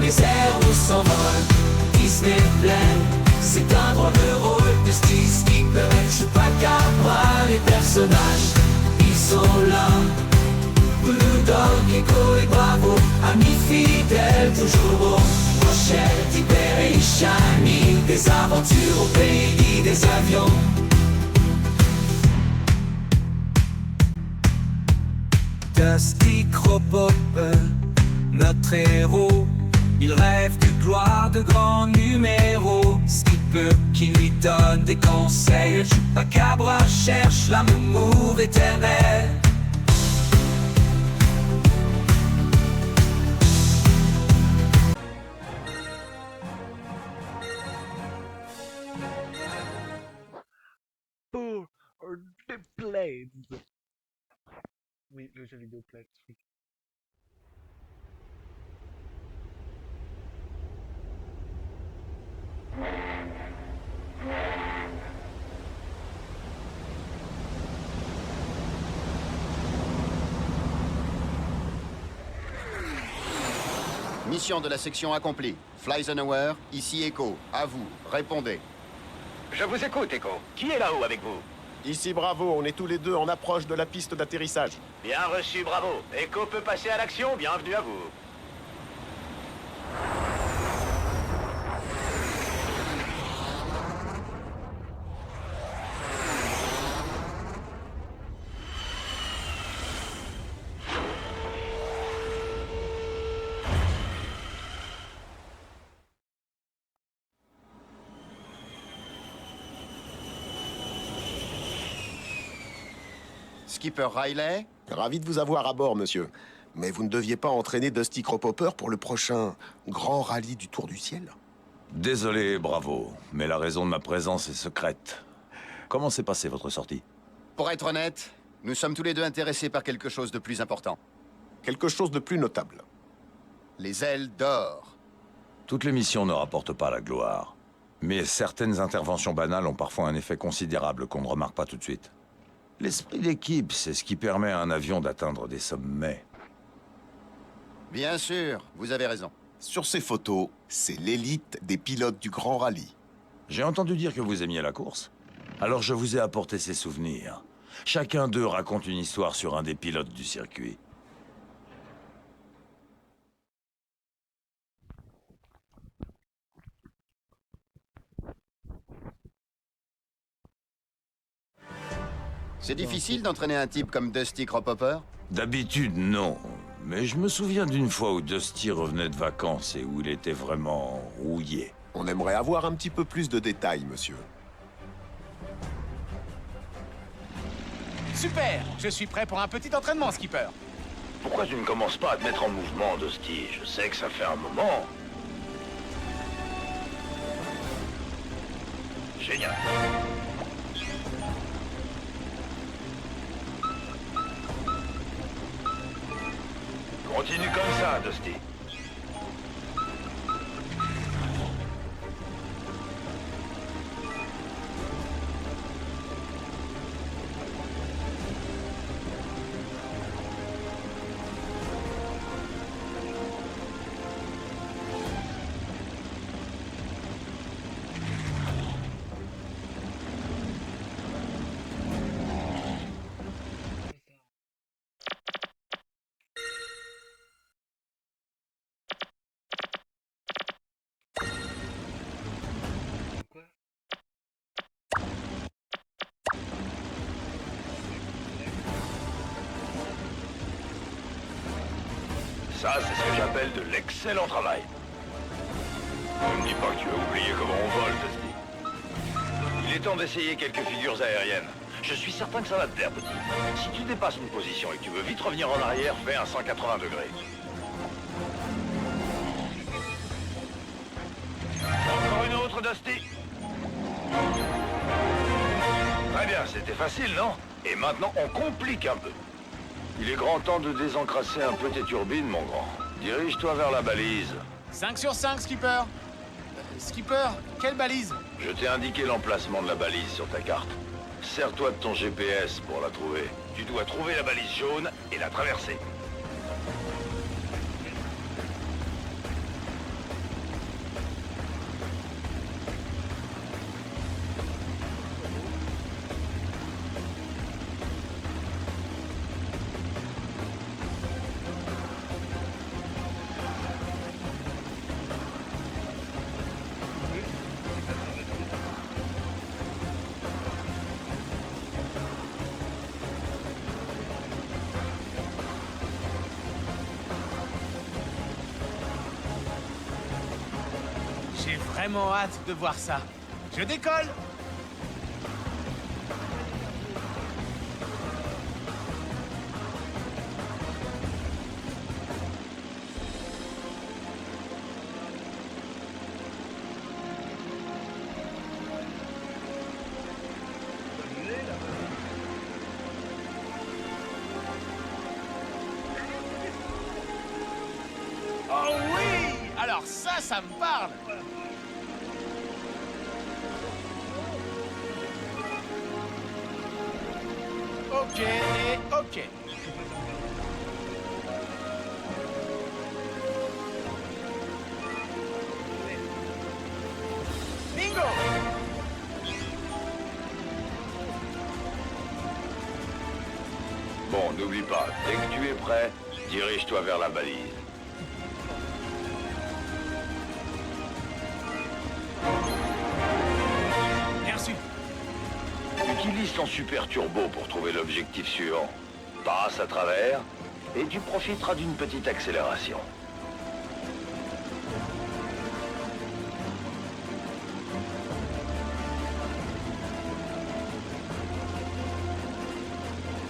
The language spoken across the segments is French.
les airs où s'envolent Disney plein, c'est un drôle de rôle de style skipper et Chupacabra. Les personnages, ils sont là, Blue Dog, Gecko et Bravo, amis fidèles toujours au Rochelle, Hyper et Shiny, des aventures au pays des avions. Dusty Cropopper, notre héros, il rêve de gloire, de grands numéros. Skipper qui lui donne des conseils, Chupacabra cherche l'amour éternel. Pour des planes. Oui, le jeu vidéo Planes, oui. Mission de la section accomplie. Fly Eisenhower, ici Echo. À vous, répondez. Je vous écoute, Echo. Qui est là-haut avec vous? Ici Bravo, on est tous les deux en approche de la piste d'atterrissage. Bien reçu, Bravo. Echo peut passer à l'action, bienvenue à vous. Skipper Riley? Ravi de vous avoir à bord, monsieur. Mais vous ne deviez pas entraîner Dusty Cropopper pour le prochain grand rallye du Tour du Ciel? Désolé, Bravo, mais la raison de ma présence est secrète. Comment s'est passée votre sortie? Pour être honnête, nous sommes tous les deux intéressés par quelque chose de plus important. Quelque chose de plus notable. Les ailes d'or. Toutes les missions ne rapportent pas la gloire. Mais certaines interventions banales ont parfois un effet considérable qu'on ne remarque pas tout de suite. L'esprit d'équipe, c'est ce qui permet à un avion d'atteindre des sommets. Bien sûr, vous avez raison. Sur ces photos, c'est l'élite des pilotes du Grand Rallye. J'ai entendu dire que vous aimiez la course. Alors je vous ai apporté ces souvenirs. Chacun d'eux raconte une histoire sur un des pilotes du circuit. C'est difficile d'entraîner un type comme Dusty Cropopper? D'habitude, non. Mais je me souviens d'une fois où Dusty revenait de vacances et où il était vraiment rouillé. On aimerait avoir un petit peu plus de détails, monsieur. Super! Je suis prêt pour un petit entraînement, Skipper. Pourquoi tu ne commences pas à te mettre en mouvement, Dusty? Je sais que ça fait un moment. Génial. Continue comme ça, Dusty. Quoi? Ça, c'est ce que j'appelle de l'excellent travail. Ne me dis pas que tu as oublié comment on vole, Dusty. Il est temps d'essayer quelques figures aériennes. Je suis certain que ça va te plaire, petit. Si tu dépasses une position et que tu veux vite revenir en arrière, fais un 180 degrés. Encore une autre, Dusty. Très bien, c'était facile, non? Et maintenant, on complique un peu. Il est grand temps de désencrasser un peu tes turbines, mon grand. Dirige-toi vers la balise. 5 sur 5, Skipper. Skipper, quelle balise? Je t'ai indiqué l'emplacement de la balise sur ta carte. Sers-toi de ton GPS pour la trouver. Tu dois trouver la balise jaune et la traverser. J'ai vraiment hâte de voir ça. Je décolle! Oh oui! Alors ça me parle! Ok, ok. Bingo! Bon, n'oublie pas, dès que tu es prêt, dirige-toi vers la balise. Bien reçu. Utilise ton super turbo pour trouver l'objectif suivant. Passe à travers et tu profiteras d'une petite accélération.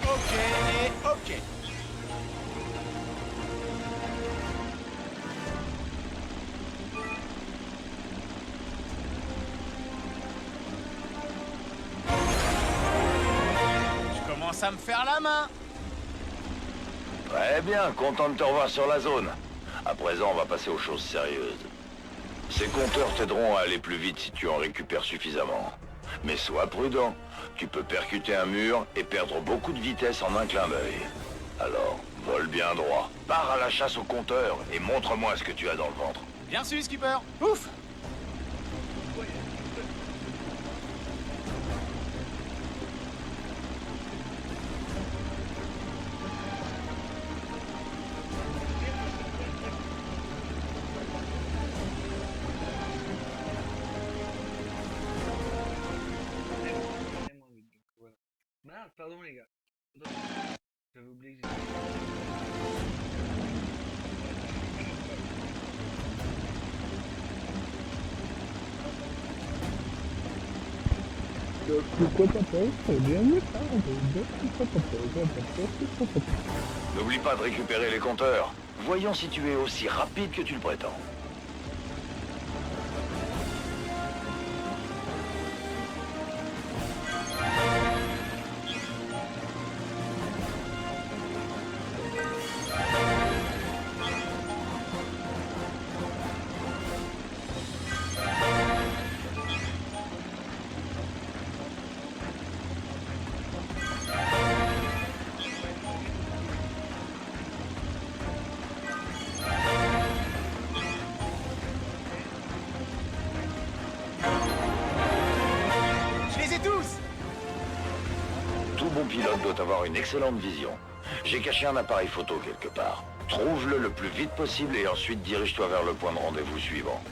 Ok, ok. Je commence à me faire la main. Très bien, content de te revoir sur la zone. À présent, on va passer aux choses sérieuses. Ces compteurs t'aideront à aller plus vite si tu en récupères suffisamment. Mais sois prudent, tu peux percuter un mur et perdre beaucoup de vitesse en un clin d'œil. Alors, vole bien droit, pars à la chasse aux compteurs et montre-moi ce que tu as dans le ventre. Bien reçu, skipper. Ouf! Voilà. Merde, pardon les gars. J'avais oublié que N'oublie pas de récupérer les compteurs. Voyons si tu es aussi rapide que tu le prétends. Je les ai tous! Tout bon pilote doit avoir une excellente vision. J'ai caché un appareil photo quelque part. Trouve-le le plus vite possible et ensuite dirige-toi vers le point de rendez-vous suivant.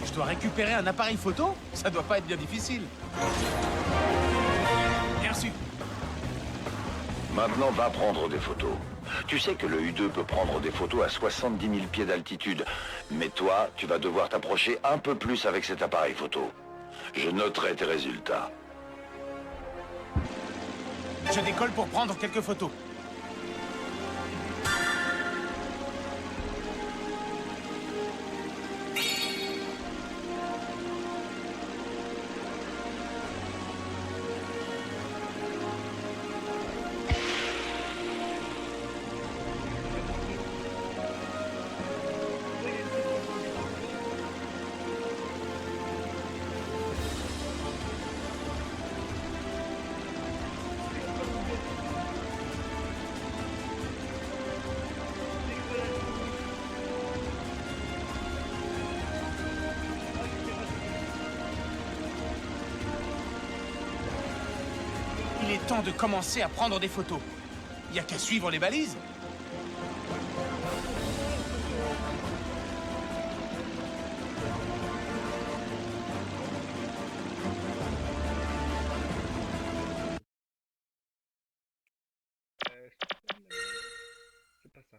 Je dois récupérer un appareil photo? Ça doit pas être bien difficile. Bien reçu. Maintenant, va prendre des photos. Tu sais que le U2 peut prendre des photos à 70 000 pieds d'altitude. Mais toi, tu vas devoir t'approcher un peu plus avec cet appareil photo. Je noterai tes résultats. Je décolle pour prendre quelques photos. temps de commencer à prendre des photos. Y a qu'à suivre les balises. C'est pas ça.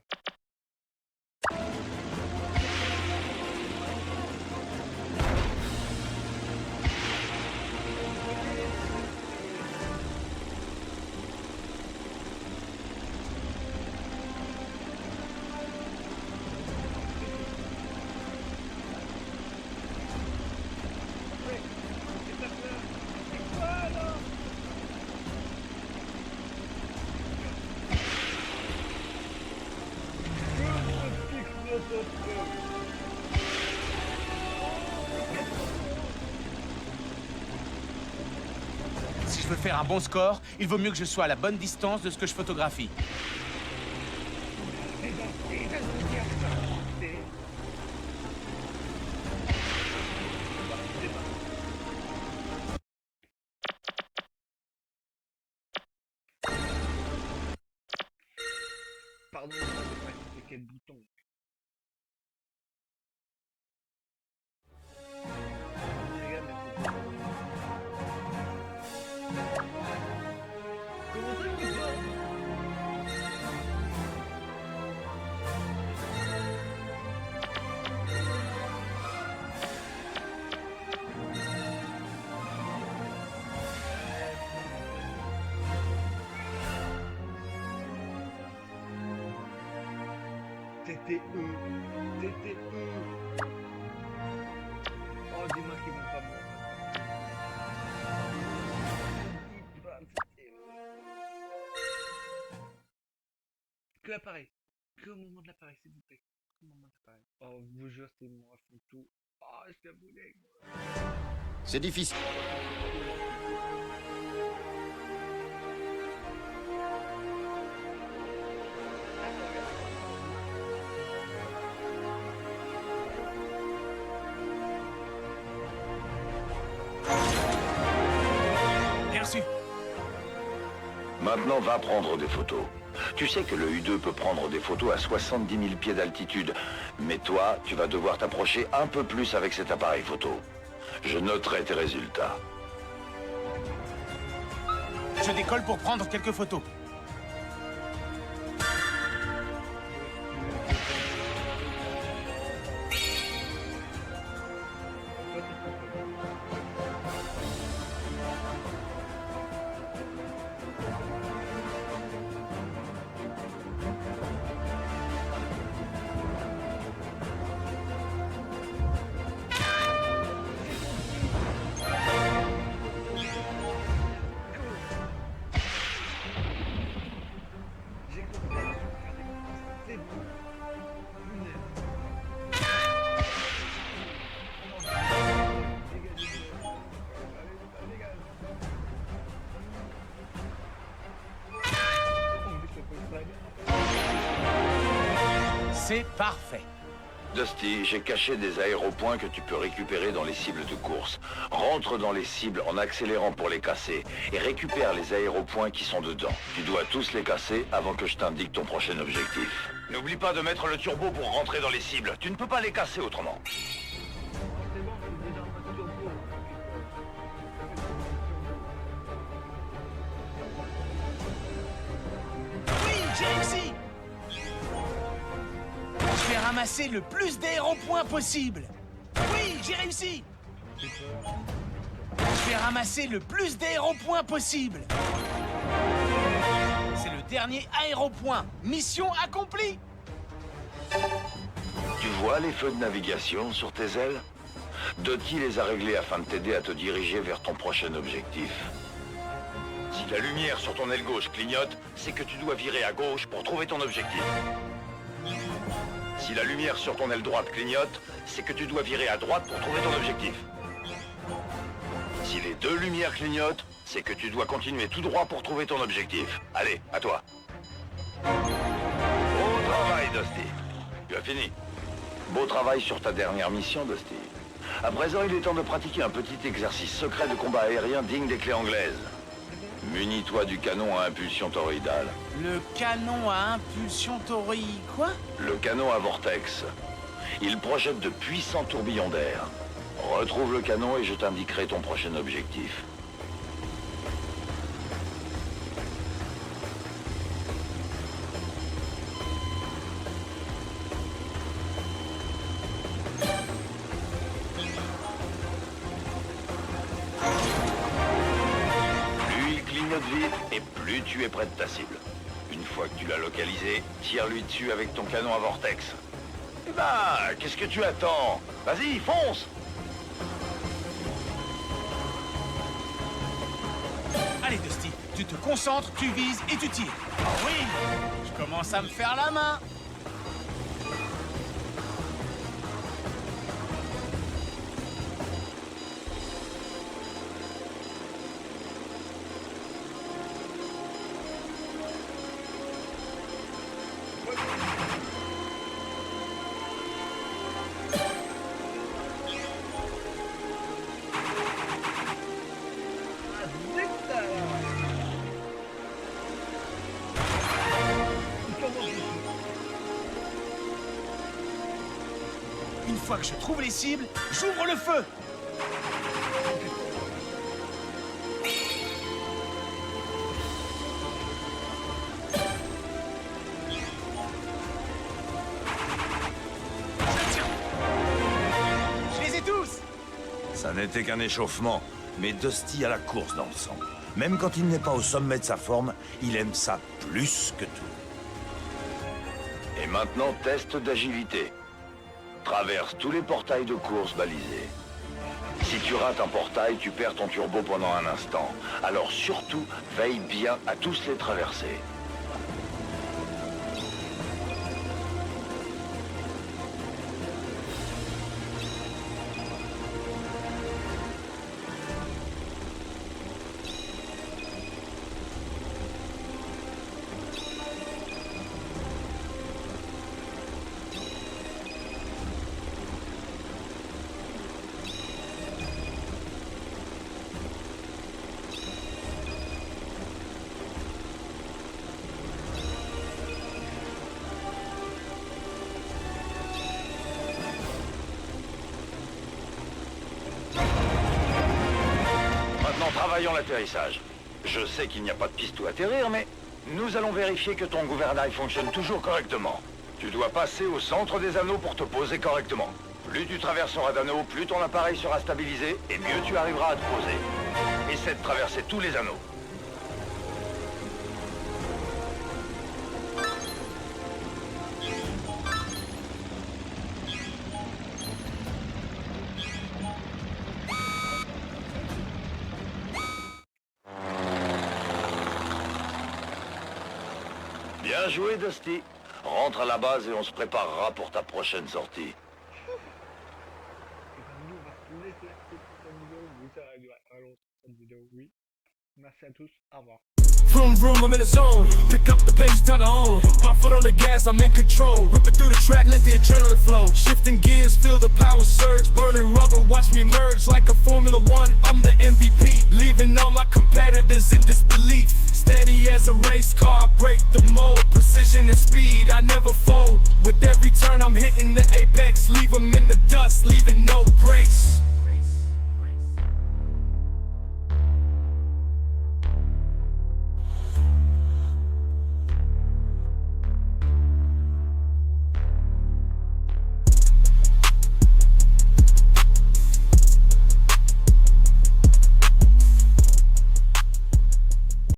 Si je veux faire un bon score, il vaut mieux que je sois à la bonne distance de ce que je photographie. Pardon, je sais pas c'est quel bouton. Regarde, mais c'est- Comment ça je peux pas? C'était eux. C'était eux. Oh, dis-moi qu'ils vont pas mourir. C'était eux. Que l'appareil. Que au moment de l'appareil, s'il vous plaît. Que au moment de l'appareil. Oh, je vous jure, c'est moi, font tout. Oh, je suis abonné. C'est difficile. Bien reçu. Maintenant, va prendre des photos. Tu sais que le U2 peut prendre des photos à 70 000 pieds d'altitude. Mais toi, tu vas devoir t'approcher un peu plus avec cet appareil photo. Je noterai tes résultats. Je décolle pour prendre quelques photos. J'ai compris. C'est bon. C'est parfait. Dusty, j'ai caché des aéropoints que tu peux récupérer dans les cibles de course. Rentre dans les cibles en accélérant pour les casser et récupère les aéropoints qui sont dedans. Tu dois tous les casser avant que je t'indique ton prochain objectif. N'oublie pas de mettre le turbo pour rentrer dans les cibles. Tu ne peux pas les casser autrement. C'est bon, je suis déjà en mode turbo. Oui, j'ai réussi. Je vais ramasser le plus d'aéropoints possible. Oui, j'ai réussi. Je vais ramasser le plus d'aéropoints possible. C'est le dernier aéropoint. Mission accomplie. Tu vois les feux de navigation sur tes ailes? Dottie les a réglés afin de t'aider à te diriger vers ton prochain objectif. Si la lumière sur ton aile gauche clignote, c'est que tu dois virer à gauche pour trouver ton objectif. Si la lumière sur ton aile droite clignote, c'est que tu dois virer à droite pour trouver ton objectif. Si les deux lumières clignotent, c'est que tu dois continuer tout droit pour trouver ton objectif. Allez, à toi. Beau travail, Dusty. Tu as fini. Beau travail sur ta dernière mission, Dusty. À présent, il est temps de pratiquer un petit exercice secret de combat aérien digne des clés anglaises. Munis-toi du canon à impulsion toroïdale. Le canon à impulsion tori... Quoi? Le canon à vortex. Il projette de puissants tourbillons d'air. Retrouve le canon et je t'indiquerai ton prochain objectif. Plus il clignote vite et plus tu es près de ta cible. Une fois que tu l'as localisé, tire-lui dessus avec ton canon à vortex. Eh ben, qu'est-ce que tu attends? Vas-y, fonce! Allez, Dusty, tu te concentres, tu vises et tu tires. Ah oui! Je commence à me faire la main. Une fois que je trouve les cibles, j'ouvre le feu. Je les ai tous. Ça n'était qu'un échauffement, mais Dusty a la course dans le sang. Même quand il n'est pas au sommet de sa forme, il aime ça plus que tout. Et maintenant, test d'agilité. Traverse tous les portails de course balisés. Si tu rates un portail, tu perds ton turbo pendant un instant. Alors surtout, veille bien à tous les traverser. Travaillons l'atterrissage. Je sais qu'il n'y a pas de piste où atterrir, mais nous allons vérifier que ton gouvernail fonctionne toujours correctement. Tu dois passer au centre des anneaux pour te poser correctement. Plus tu traverseras d'anneaux, plus ton appareil sera stabilisé et mieux tu arriveras à te poser. Essaie de traverser tous les anneaux. Bien joué, Dusty. Rentre à la base et on se préparera pour ta prochaine sortie. Nous, on va se laisser cette vidéo. Oui, ça va durer très longtemps, cette vidéo, oui. Merci à tous, au revoir. Vroom vroom, I'm in the zone. Pick up the pace, turn on. My foot on the gas, I'm in control. Ripping through the track, let the adrenaline flow. Shifting gears, feel the power surge. Burning rubber, watch me emerge like a Formula One. I'm the MVP, leaving all my competitors in disbelief. Steady as a race car, break the mold. Precision and speed,